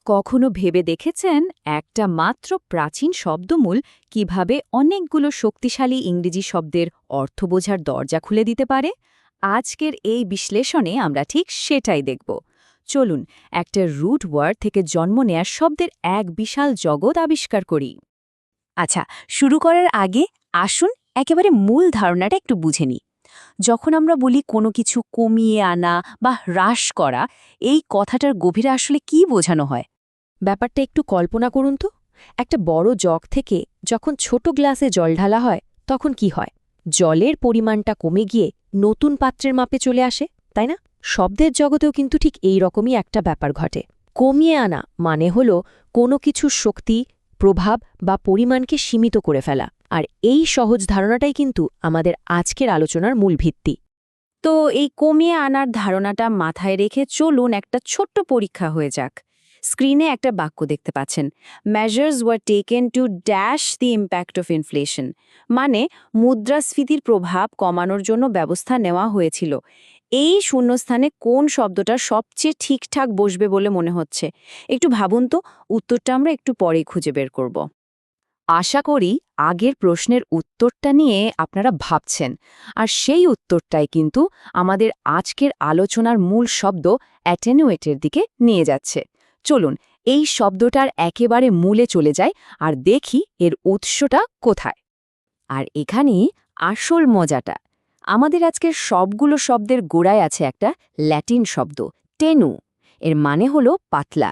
কখনো ভেবে দেখেছেন একটা মাত্র প্রাচীন শব্দমূল কিভাবে অনেকগুলো শক্তিশালী ইংরেজি শব্দের অর্থ বোঝার দরজা খুলে দিতে পারে? আজকের এই বিশ্লেষণে আমরা ঠিক সেটাই দেখব। চলুন একটা রুট ওয়ার্ড থেকে জন্ম নেয়া শব্দের এক বিশাল জগৎ আবিষ্কার করি। আচ্ছা, শুরু করার আগে আসুন একেবারে মূল ধারণাটা একটু বুঝে নিই। যখন আমরা বলি কোনো কিছু কমিয়ে আনা বা হ্রাস করা, এই কথাটার গভীরে আসলে কি বোঝানো হয়? ব্যাপারটা একটু কল্পনা করুন তো। একটা বড় জগ থেকে যখন ছোট গ্লাসে জল ঢালা হয় তখন কি হয়? জলের পরিমাণটা কমে গিয়ে নতুন পাত্রের মাপে চলে আসে, তাই না? শব্দের জগতেও কিন্তু ঠিক এই রকমই একটা ব্যাপার ঘটে। কমিয়ে আনা মানে হলো কোনো কিছুর শক্তি, প্রভাব বা পরিমাণকে সীমিত করে ফেলা। আর এই সহজ ধারণাটাই কিন্তু আমাদের আজকের আলোচনার মূল ভিত্তি। তো এই কমিয়ে আনার ধারণাটা মাথায় রেখে চলুন একটা ছোট্ট পরীক্ষা হয়ে যাক। স্ক্রিনে একটা বাক্য দেখতে পাচ্ছেন, measures were taken to dash the impact of inflation, মানে মুদ্রাস্ফীতির প্রভাব কমানোর জন্য ব্যবস্থা নেওয়া হয়েছিল। এই শূন্যস্থানে কোন শব্দটা সবচেয়ে ঠিকঠাক বসবে বলে মনে হচ্ছে? একটু ভাবুন তো, উত্তরটা আমরা একটু পরেই খুঁজে বের করব। আশা করি আগের প্রশ্নের উত্তরটা নিয়ে আপনারা ভাবছেন, আর সেই উত্তরটাই কিন্তু আমাদের আজকের আলোচনার মূল শব্দ অ্যাটেনুয়েটের দিকে নিয়ে যাচ্ছে। চলুন এই শব্দটার একেবারে মূলে চলে যাই আর দেখি এর উৎসটা কোথায়। আর এখানেই আসল মজাটা। আমাদের আজকের সবগুলো শব্দের গোড়ায় আছে একটা ল্যাটিন শব্দ, টেনু। এর মানে হলো পাতলা।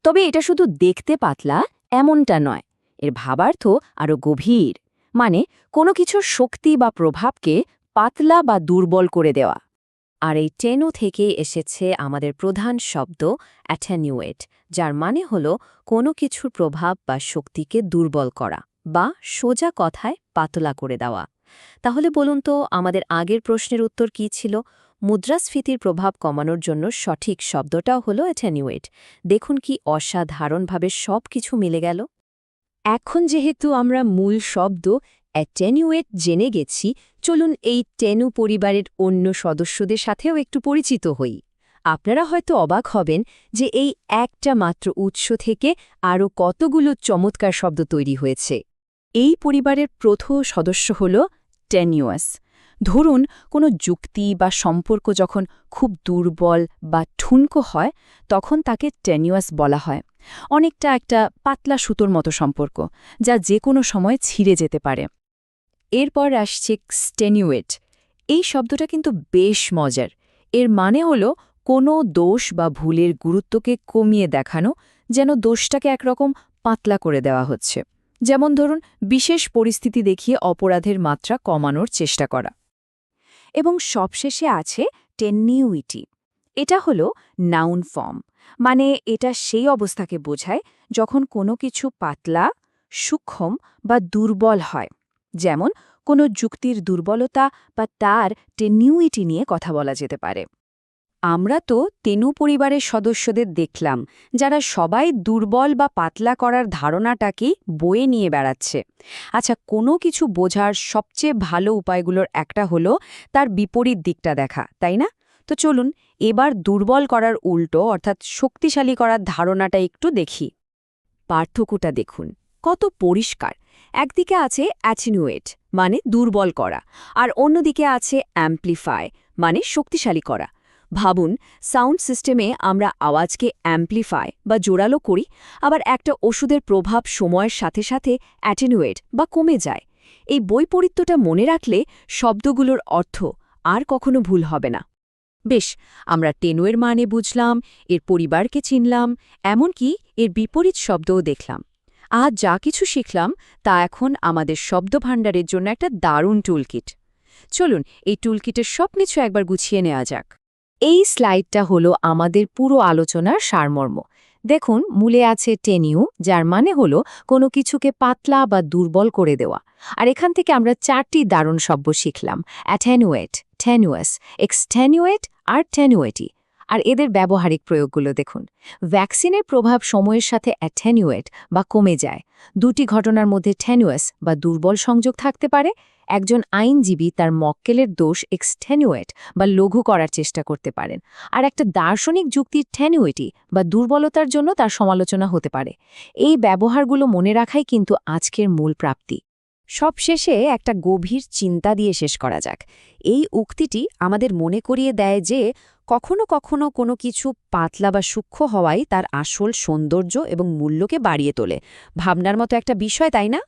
তবে এটা শুধু দেখতে পাতলা এমনটা নয়, এর ভাবার্থ আরও গভীর। মানে কোনো কিছুর শক্তি বা প্রভাবকে পাতলা বা দুর্বল করে দেওয়া। আর এই টেনু থেকে এসেছে আমাদের প্রধান শব্দ অ্যাটেনুয়েট, যার মানে হলো কোনো কিছুর প্রভাব বা শক্তিকে দুর্বল করা বা সোজা কথায় পাতলা করে দেওয়া। তাহলে বলুন তো, আমাদের আগের প্রশ্নের উত্তর কী ছিল? মুদ্রাস্ফীতির প্রভাব কমানোর জন্য সঠিক শব্দটাও হলো অ্যাটেনুয়েট। দেখুন কি অসাধারণভাবে সব কিছু মিলে গেল। এখন যেহেতু আমরা মূল শব্দ অ্যাটেনুয়েট জেনে গেছি, চলুন এই টেনু পরিবারের অন্য সদস্যদের সাথেও একটু পরিচিত হই। আপনারা হয়তো অবাক হবেন যে এই একটা মাত্র উৎস থেকে আরও কতগুলো চমৎকার শব্দ তৈরি হয়েছে। এই পরিবারের প্রথম সদস্য হল টেনিউয়াস। ধরুন কোনো যুক্তি বা সম্পর্ক যখন খুব দুর্বল বা ঠুনকো হয়, তখন তাকে টেনিউয়াস বলা হয়। অনেকটা একটা পাতলা সুতোর মতো সম্পর্ক, যা যে কোনো সময় ছিঁড়ে যেতে পারে। এরপর আসছে এক্সটেনিউয়েট। এই শব্দটা কিন্তু বেশ মজার। এর মানে হলো কোনো দোষ বা ভুলের গুরুত্বকে কমিয়ে দেখানো, যেন দোষটাকে একরকম পাতলা করে দেওয়া হচ্ছে। যেমন ধরুন, বিশেষ পরিস্থিতি দেখিয়ে অপরাধের মাত্রা কমানোর চেষ্টা করা। এবং সবশেষে আছে টেনিউইটি। এটা হলো নাউন ফর্ম, মানে এটা সেই অবস্থাকে বোঝায় যখন কোনো কিছু পাতলা, সূক্ষ্ম বা দুর্বল হয়। যেমন কোনো যুক্তির দুর্বলতা বা তার টেনিউইটি নিয়ে কথা বলা যেতে পারে। আমরা তো তেনু পরিবারের সদস্যদের দেখলাম, যারা সবাই দুর্বল বা পাতলা করার ধারণাটাকেই বয়ে নিয়ে বেড়াচ্ছে। আচ্ছা, কোনো কিছু বোঝার সবচেয়ে ভালো উপায়গুলোর একটা হলো তার বিপরীত দিকটা দেখা, তাই না? তো চলুন এবার দুর্বল করার উল্টো অর্থাৎ শক্তিশালী করার ধারণাটা একটু দেখি। পার্থক্যটা দেখুন কত পরিষ্কার। একদিকে আছে অ্যাটেনুয়েট, মানে দুর্বল করা, আর অন্যদিকে আছে অ্যাম্প্লিফাই, মানে শক্তিশালী করা। ভাবুন, সাউন্ড সিস্টেমে আমরা আওয়াজকে অ্যাম্প্লিফাই বা জোরালো করি, আবার একটা ওষুধের প্রভাব সময়ের সাথে সাথে অ্যাটেনুয়েট বা কমে যায়। এই বৈপরীত্যটা মনে রাখলে শব্দগুলোর অর্থ আর কখনো ভুল হবে না। বেশ, আমরা টেনুয়ের মানে বুঝলাম, এর পরিবারকে চিনলাম, এমনকি এর বিপরীত শব্দও দেখলাম। আজ যা কিছু শিখলাম তা এখন আমাদের শব্দভাণ্ডারের জন্য একটা দারুণ টুলকিট। চলুন এই টুলকিটের সব কিছু একবার গুছিয়ে নেওয়া যাক। এই স্লাইডটা হলো আমাদের পুরো আলোচনার সারমর্ম। দেখুন, মূলে আছে টেনিউ, যার মানে হলো কোনো কিছুকে পাতলা বা দুর্বল করে দেওয়া। আর এখান থেকে আমরা 4টি দারুণ শব্দ শিখলাম: অ্যাটেনুয়েট, টেনুয়াস, এক্সটেনুয়েট আর টেনুয়েটি। আর এদের ব্যবহারিক প্রয়োগগুলো দেখুন। ভ্যাকসিনের প্রভাব সময়ের সাথে অ্যাটেনুয়েট বা কমে যায়। দুটি ঘটনার মধ্যে টেনুয়াস বা দুর্বল সংযোগ থাকতে পারে। একজন আইনজীবী তার মক্কেলের দোষ এক্সটেনুয়েট বা লঘু করার চেষ্টা করতে পারেন, আর একটা দার্শনিক যুক্তির টেনুইটি বা দুর্বলতার জন্য তার সমালোচনা হতে পারে। এই ব্যবহারগুলো মনে রাখাই কিন্তু আজকের মূল প্রাপ্তি। সবশেষে একটা গভীর চিন্তা দিয়ে শেষ করা যাক। এই উক্তিটি আমাদের মনে করিয়ে দেয় যে কখনো কখনো কোনো কিছু পাতলা বা সূক্ষ্ম হওয়াই তার আসল সৌন্দর্য এবং মূল্যকে বাড়িয়ে তোলে। ভাবনার মতো একটা বিষয়, তাই না?